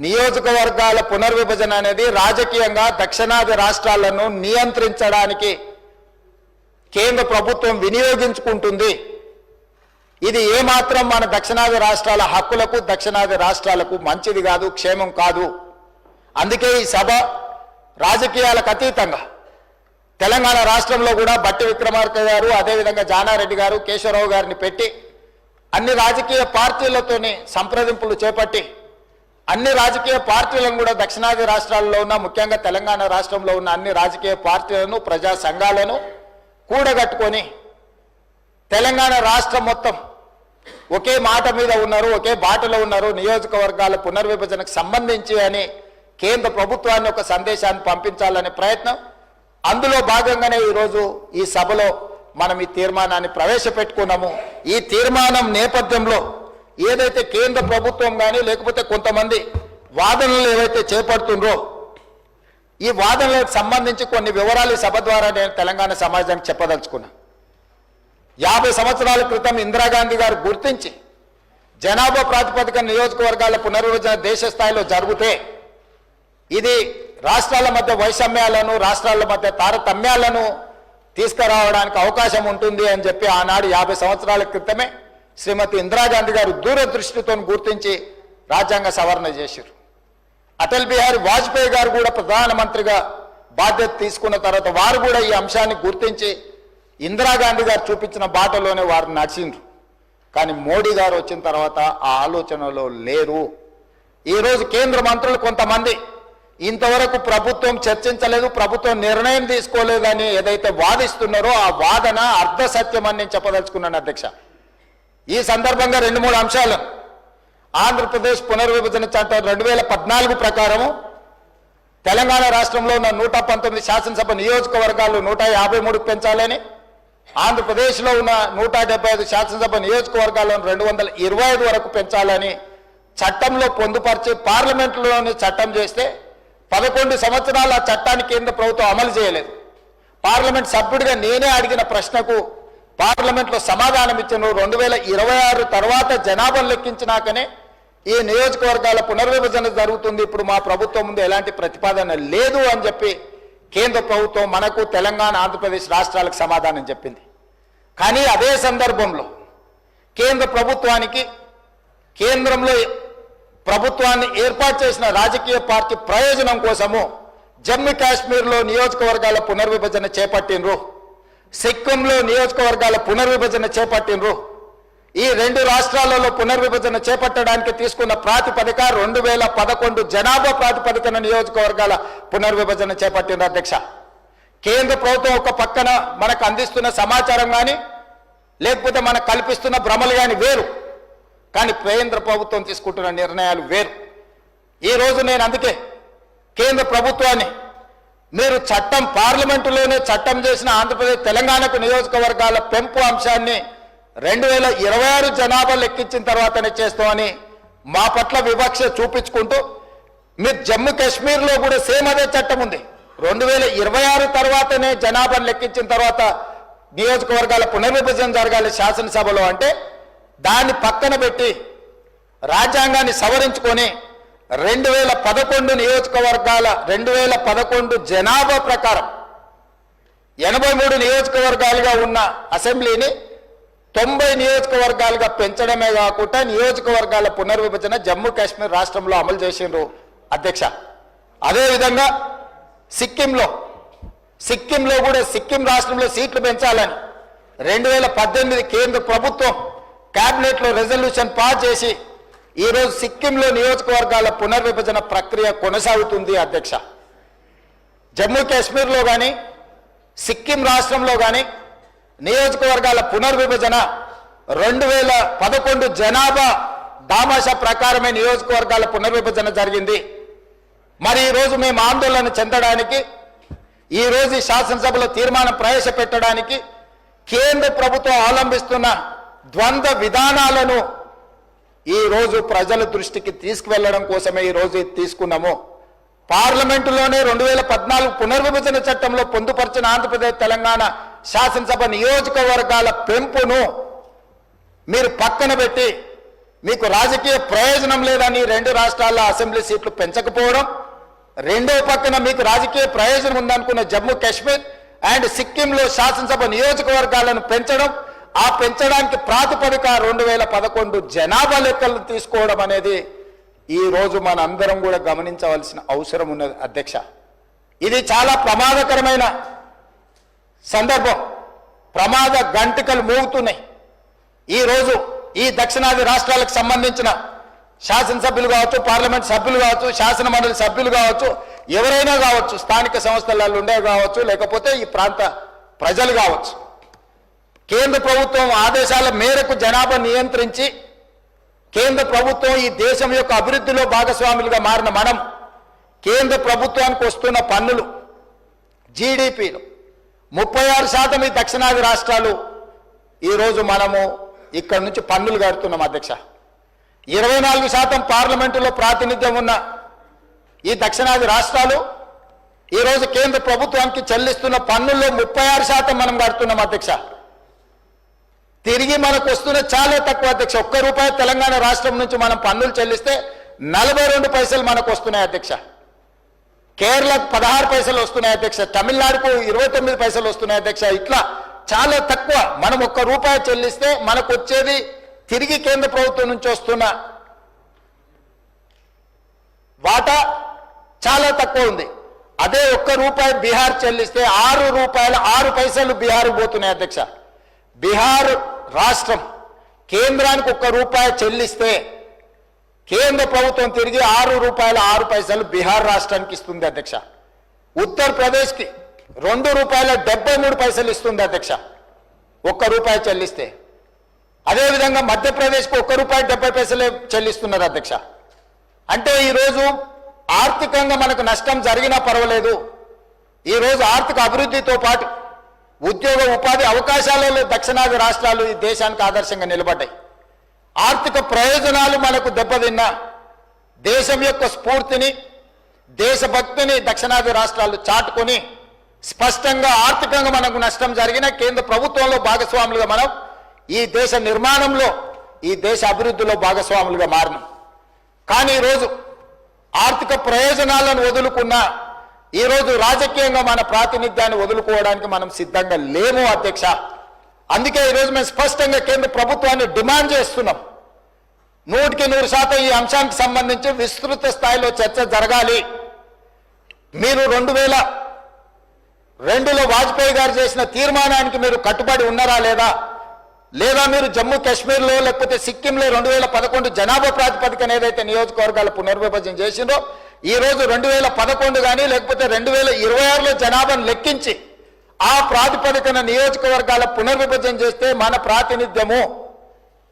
నియోజకవర్గాల పునర్విభజన అనేది రాజకీయంగా దక్షిణాది రాష్ట్రాలను నియంత్రించడానికి కేంద్ర ప్రభుత్వం వినియోగించుకుంటుంది. ఇది ఏమాత్రం మన దక్షిణాది రాష్ట్రాల హక్కులకు దక్షిణాది రాష్ట్రాలకు మంచిది కాదు, క్షేమం కాదు. అందుకే ఈ సభ రాజకీయాలకు అతీతంగా తెలంగాణ రాష్ట్రంలో కూడా బట్టి విక్రమార్క గారు, అదేవిధంగా జానారెడ్డి గారు, కేశవరావు గారిని పెట్టి అన్ని రాజకీయ పార్టీలతోని సంప్రదింపులు చేపట్టి అన్ని రాజకీయ పార్టీలను కూడా దక్షిణాది రాష్ట్రాల్లో ఉన్న, ముఖ్యంగా తెలంగాణ రాష్ట్రంలో ఉన్న అన్ని రాజకీయ పార్టీలను, ప్రజా సంఘాలను కూడగట్టుకొని తెలంగాణ రాష్ట్రం మొత్తం ఒకే మాట మీద ఉన్నారు, ఒకే బాటలో ఉన్నారు, నియోజకవర్గాల పునర్విభజనకు సంబంధించి అని కేంద్ర ప్రభుత్వాన్ని ఒక సందేశాన్ని పంపించాలనే ప్రయత్నం. అందులో భాగంగానే ఈరోజు ఈ సభలో మనం ఈ తీర్మానాన్ని ప్రవేశపెట్టుకున్నాము. ఈ తీర్మానం నేపథ్యంలో ఏదైతే కేంద్ర ప్రభుత్వం కానీ లేకపోతే కొంతమంది వాదనలు ఏవైతే చేపడుతుండ్రో ఈ వాదనలకు సంబంధించి కొన్ని వివరాలు సభ ద్వారా నేను తెలంగాణ సమాజానికి చెప్పదలుచుకున్నా. 50 సంవత్సరాల క్రితం ఇందిరాగాంధీ గారు గుర్తించి జనాభా ప్రాతిపదికన నియోజకవర్గాల పునర్విభజన దేశ స్థాయిలో జరిగితే ఇది రాష్ట్రాల మధ్య వైషమ్యాలను, రాష్ట్రాల మధ్య తారతమ్యాలను తీసుకురావడానికి అవకాశం ఉంటుంది అని చెప్పి ఆనాడు 50 సంవత్సరాల క్రితమే శ్రీమతి ఇందిరాగాంధీ గారు దూరదృష్టితో గుర్తించి రాజ్యాంగ సవరణ చేశారు. అటల్ బిహారీ వాజ్పేయి గారు కూడా ప్రధానమంత్రిగా బాధ్యత తీసుకున్న తర్వాత వారు కూడా ఈ అంశాన్ని గుర్తించి ఇందిరాగాంధీ గారు చూపించిన బాటలోనే వారు నడిచిండ్రు. కానీ మోడీ గారు వచ్చిన తర్వాత ఆ ఆలోచనలో లేరు. ఈరోజు కేంద్ర మంత్రులు కొంతమంది ఇంతవరకు ప్రభుత్వం చర్చించలేదు, ప్రభుత్వం నిర్ణయం తీసుకోలేదని ఏదైతే వాదిస్తున్నారో ఆ వాదన అర్ధ సత్యం అని నేను చెప్పదలుచుకున్నాను అధ్యక్ష. ఈ సందర్భంగా 2-3 అంశాలు. ఆంధ్రప్రదేశ్ పునర్విభజన చట్టం 2014 ప్రకారము తెలంగాణ రాష్ట్రంలో ఉన్న 119 శాసనసభ నియోజకవర్గాలు 153 పెంచాలని, ఆంధ్రప్రదేశ్లో ఉన్న 175 శాసనసభ నియోజకవర్గాలను 225 వరకు పెంచాలని చట్టంలో పొందుపరిచి పార్లమెంటులోని చట్టం చేస్తే 11 సంవత్సరాల చట్టాన్ని కేంద్ర ప్రభుత్వం అమలు చేయలేదు. పార్లమెంట్ సభ్యుడిగా నేనే అడిగిన ప్రశ్నకు పార్లమెంట్లో సమాధానం ఇచ్చిన 2026 తర్వాత జనాభా లెక్కించినాకనే ఈ నియోజకవర్గాల పునర్విభజన జరుగుతుంది, ఇప్పుడు మా ప్రభుత్వం ముందు ఎలాంటి ప్రతిపాదన లేదు అని చెప్పి కేంద్ర ప్రభుత్వం మనకు తెలంగాణ, ఆంధ్రప్రదేశ్ రాష్ట్రాలకు సమాధానం చెప్పింది. కానీ అదే సందర్భంలో కేంద్ర ప్రభుత్వానికి కేంద్రంలో ప్రభుత్వాన్ని ఏర్పాటు చేసిన రాజకీయ పార్టీ ప్రయోజనం కోసము జమ్మూ కాశ్మీర్లో నియోజకవర్గాల పునర్విభజన చేపట్టినరు, సిక్కింలో నియోజకవర్గాల పునర్విభజన చేపట్టినరు. ఈ 2 రాష్ట్రాలలో పునర్విభజన చేపట్టడానికి తీసుకున్న ప్రాతిపదిక 2011 జనాభా ప్రాతిపదికన నియోజకవర్గాల పునర్విభజన చేపట్టిన అధ్యక్ష. కేంద్ర ప్రభుత్వం ఒక పక్కన మనకు అందిస్తున్న సమాచారం కానీ లేకపోతే మనకు కల్పిస్తున్న భ్రమలు కానీ వేరు, కానీ కేంద్ర ప్రభుత్వం తీసుకుంటున్న నిర్ణయాలు వేరు. ఈరోజు నేను అందుకే కేంద్ర ప్రభుత్వాన్ని మీరు చట్టం పార్లమెంటులోనే చట్టం చేసిన ఆంధ్రప్రదేశ్ తెలంగాణకు నియోజకవర్గాల పెంపు అంశాన్ని 2026 జనాభా లెక్కించిన తర్వాతనే చేస్తామని మా పట్ల వివక్ష చూపించుకుంటూ మీరు జమ్మూ కాశ్మీర్లో కూడా సేమ్ అదే చట్టం ఉంది. 2026 తర్వాతనే జనాభాను లెక్కించిన తర్వాత నియోజకవర్గాల పునర్విభజన జరగాలి శాసనసభలో అంటే దాన్ని పక్కన పెట్టి రాజ్యాంగాన్ని సవరించుకొని 2011 నియోజకవర్గాల 2011 జనాభా ప్రకారం 83 నియోజకవర్గాలుగా ఉన్న అసెంబ్లీని 90 నియోజకవర్గాలుగా పెంచడమే కాకుండా నియోజకవర్గాల పునర్విభజన జమ్మూ కాశ్మీర్ రాష్ట్రంలో అమలు చేసిండ్రు అధ్యక్ష. అదేవిధంగా సిక్కింలో కూడా సిక్కిం రాష్ట్రంలో సీట్లు పెంచాలని 2018 కేంద్ర ప్రభుత్వం క్యాబినెట్లో రెజల్యూషన్ పాస్ చేసి ఈరోజు సిక్కింలో నియోజకవర్గాల పునర్విభజన ప్రక్రియ కొనసాగుతుంది అధ్యక్ష. జమ్మూ కాశ్మీర్లో కానీ సిక్కిం రాష్ట్రంలో కానీ నియోజకవర్గాల పునర్విభజన 2011 జనాభా దామాషా ప్రకారమే నియోజకవర్గాల పునర్విభజన జరిగింది. మరి ఈరోజు మేము ఆందోళన చెందడానికి, ఈరోజు ఈ శాసనసభలో తీర్మానం ప్రవేశపెట్టడానికి కేంద్ర ప్రభుత్వం అవలంబిస్తున్న ద్వంద్వ విధానాలను ఈరోజు ప్రజల దృష్టికి తీసుకువెళ్లడం కోసమే ఈరోజు తీసుకున్నాము. పార్లమెంటులోనే 2014 పునర్విభజన చట్టంలో పొందుపరిచిన ఆంధ్రప్రదేశ్ తెలంగాణ శాసనసభ నియోజకవర్గాల పెంపును మీరు పక్కన పెట్టి మీకు రాజకీయ ప్రయోజనం లేదని 2 రాష్ట్రాల్లో అసెంబ్లీ సీట్లు పెంచకపోవడం, రెండో పక్కన మీకు రాజకీయ ప్రయోజనం ఉందనుకున్న జమ్మూ కాశ్మీర్ అండ్ సిక్కింలో శాసనసభ నియోజకవర్గాలను పెంచడం, ఆ పెంచడానికి ప్రాతిపదిక 2011 జనాభా లెక్కలు తీసుకోవడం అనేది ఈ రోజు మన అందరం కూడా గమనించవలసిన అవసరం ఉన్నది అధ్యక్ష. ఇది చాలా ప్రమాదకరమైన సందర్భం. ప్రమాద గంటికలు మోగుతున్నాయి. ఈ రోజు ఈ దక్షిణాది రాష్ట్రాలకు సంబంధించిన శాసనసభ్యులు కావచ్చు, పార్లమెంట్ సభ్యులు కావచ్చు, శాసన మండలి సభ్యులు కావచ్చు, ఎవరైనా కావచ్చు, స్థానిక సంస్థలలో ఉండే కావచ్చు, లేకపోతే ఈ ప్రాంత ప్రజలు కావచ్చు, కేంద్ర ప్రభుత్వం ఆదేశాల మేరకు జనాభా నియంత్రించి కేంద్ర ప్రభుత్వం ఈ దేశం యొక్క అభివృద్ధిలో భాగస్వాములుగా మారిన మనం కేంద్ర ప్రభుత్వానికి వస్తున్న పన్నులు జీడిపిలో 36% ఈ దక్షిణాది రాష్ట్రాలు ఈరోజు మనము ఇక్కడ నుంచి పన్నులు కడుతున్నాం అధ్యక్ష. 24% పార్లమెంటులో ప్రాతినిధ్యం ఉన్న ఈ దక్షిణాది రాష్ట్రాలు ఈరోజు కేంద్ర ప్రభుత్వానికి చెల్లిస్తున్న పన్నుల్లో 36% మనం కడుతున్నాం అధ్యక్ష. తిరిగి మనకు వస్తున్న చాలా తక్కువ అధ్యక్ష. ₹1 తెలంగాణ రాష్ట్రం నుంచి మనం పన్నులు చెల్లిస్తే 42 పైసలు మనకు వస్తున్నాయి అధ్యక్ష. కేరళకు 16 పైసలు వస్తున్నాయి అధ్యక్ష. తమిళనాడుకు 29 పైసలు వస్తున్నాయి అధ్యక్ష. ఇట్లా చాలా తక్కువ. మనం ₹1 చెల్లిస్తే మనకు వచ్చేది తిరిగి కేంద్ర ప్రభుత్వం నుంచి వస్తున్న వాటా చాలా తక్కువ ఉంది. అదే ₹1 బీహార్ చెల్లిస్తే ₹6 బీహార్ పోతున్నాయి అధ్యక్ష. బీహార్ రాష్ట్రం కేంద్రానికి ₹1 చెల్లిస్తే కేంద్ర ప్రభుత్వం తిరిగి ₹6 బీహార్ రాష్ట్రానికి ఇస్తుంది అధ్యక్ష. ఉత్తరప్రదేశ్కి ₹2.73 ఇస్తుంది అధ్యక్ష ₹1 చెల్లిస్తే. అదేవిధంగా మధ్యప్రదేశ్కి ₹1.70 చెల్లిస్తున్నారు అధ్యక్ష. అంటే ఈరోజు ఆర్థికంగా మనకు నష్టం జరిగినా పర్వాలేదు. ఈరోజు ఆర్థిక అభివృద్ధితో పాటు ఉద్యోగ ఉపాధి అవకాశాలలో దక్షిణాది రాష్ట్రాలు ఈ దేశానికి ఆదర్శంగా నిలబడ్డాయి. ఆర్థిక ప్రయోజనాలు మనకు దెబ్బతిన్నా దేశం యొక్క స్ఫూర్తిని, దేశభక్తిని దక్షిణాది రాష్ట్రాలు చాటుకొని స్పష్టంగా ఆర్థికంగా మనకు నష్టం జరిగిన కేంద్ర ప్రభుత్వంలో భాగస్వాములుగా మనం ఈ దేశ నిర్మాణంలో, ఈ దేశ అభివృద్ధిలో భాగస్వాములుగా మారినాం. కానీ ఈరోజు ఆర్థిక ప్రయోజనాలను వదులుకున్నా ఈరోజు రాజకీయంగా మన ప్రాతినిధ్యాన్ని వదులుకోవడానికి మనం సిద్ధంగా లేము అధ్యక్ష. అందుకే ఈరోజు మేము స్పష్టంగా కేంద్ర ప్రభుత్వాన్ని డిమాండ్ చేస్తున్నాం. 100% ఈ అంశానికి సంబంధించి విస్తృత స్థాయిలో చర్చ జరగాలి. మీరు 2002లో వాజ్పేయి గారు చేసిన తీర్మానానికి మీరు కట్టుబడి ఉన్నారా లేదా, లేదా మీరు జమ్మూ కాశ్మీర్లో లేకపోతే సిక్కింలో 2011 జనాభా ప్రాతిపదికన ఏదైతే నియోజకవర్గాల పునర్విభజన చేసిందో ఈ రోజు 2011 కానీ లేకపోతే 2026లో జనాభాను లెక్కించి ఆ ప్రాతిపదికన నియోజకవర్గాల పునర్విభజన చేస్తే మన ప్రాతినిధ్యము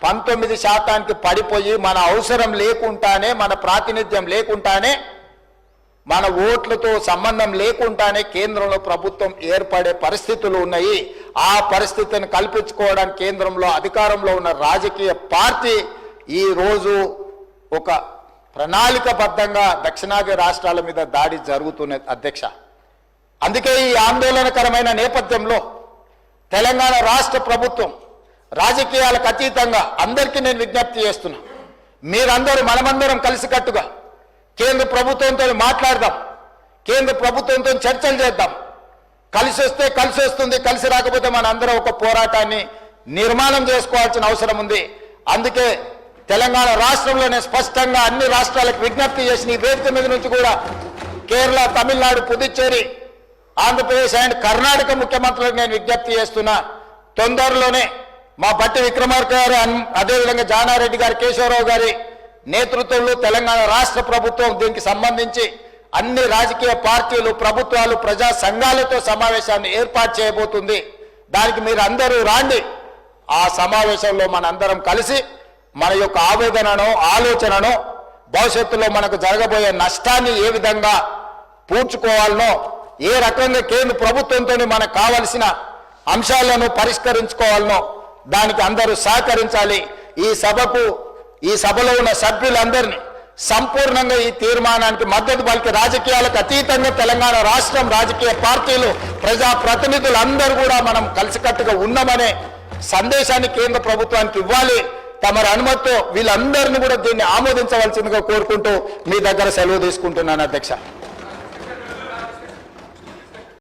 19% పడిపోయి మన అవసరం లేకుండానే, మన ప్రాతినిధ్యం లేకుండానే, మన ఓట్లతో సంబంధం లేకుండానే కేంద్రంలో ప్రభుత్వం ఏర్పడే పరిస్థితులు ఉన్నాయి. ఆ పరిస్థితిని కల్పించుకోవడానికి కేంద్రంలో అధికారంలో ఉన్న రాజకీయ పార్టీ ఈ రోజు ఒక ప్రణాళికబద్ధంగా దక్షిణాది రాష్ట్రాల మీద దాడి జరుగుతున్నది అధ్యక్ష. అందుకే ఈ ఆందోళనకరమైన నేపథ్యంలో తెలంగాణ రాష్ట్ర ప్రభుత్వం రాజకీయాలకు అతీతంగా అందరికీ నేను విజ్ఞప్తి చేస్తున్నా, మీరందరూ మనమందరం కలిసికట్టుగా కేంద్ర ప్రభుత్వంతో మాట్లాడదాం, కేంద్ర ప్రభుత్వంతో చర్చలు చేద్దాం. కలిసి వస్తే కలిసి వస్తుంది, కలిసి రాకపోతే మన అందరం ఒక పోరాటాన్ని నిర్మాణం చేసుకోవాల్సిన అవసరం ఉంది. అందుకే తెలంగాణ రాష్ట్రంలోనే స్పష్టంగా అన్ని రాష్ట్రాలకు విజ్ఞప్తి చేసిన ఈ వేదిక మీద నుంచి కూడా కేరళ, తమిళనాడు, పుదుచ్చేరి, ఆంధ్రప్రదేశ్ అండ్ కర్ణాటక ముఖ్యమంత్రులకు నేను విజ్ఞప్తి చేస్తున్నా. తొందరలోనే మా బట్టి విక్రమార్క గారు, అదేవిధంగా జానారెడ్డి గారు, కేశవరావు గారి నేతృత్వంలో తెలంగాణ రాష్ట్ర ప్రభుత్వం దీనికి సంబంధించి అన్ని రాజకీయ పార్టీలు, ప్రభుత్వాలు, ప్రజా సంఘాలతో సమావేశాన్ని ఏర్పాటు చేయబోతుంది. దానికి మీరు అందరూ రాండి. ఆ సమావేశంలో మనందరం కలిసి మన యొక్క ఆవేదనను, ఆలోచనను, భవిష్యత్తులో మనకు జరగబోయే నష్టాన్ని ఏ విధంగా పూడ్చుకోవాలనో, ఏ రకంగా కేంద్ర ప్రభుత్వంతో మనకు కావలసిన అంశాలను పరిష్కరించుకోవాలనో దానికి అందరూ సహకరించాలి. ఈ సభలో ఉన్న సభ్యులందరినీ సంపూర్ణంగా ఈ తీర్మానానికి మద్దతు పలికి రాజకీయాలకు అతీతంగా తెలంగాణ రాష్ట్రం రాజకీయ పార్టీలు, ప్రజాప్రతినిధులు అందరూ కూడా మనం కలిసికట్టుగా ఉన్నామనే సందేశాన్ని కేంద్ర ప్రభుత్వానికి ఇవ్వాలి. తమరి అనుమతితో వీళ్ళందరినీ కూడా దీన్ని ఆమోదించవలసిందిగా కోరుకుంటూ మీ దగ్గర సెలవు తీసుకుంటున్నాను అధ్యక్ష.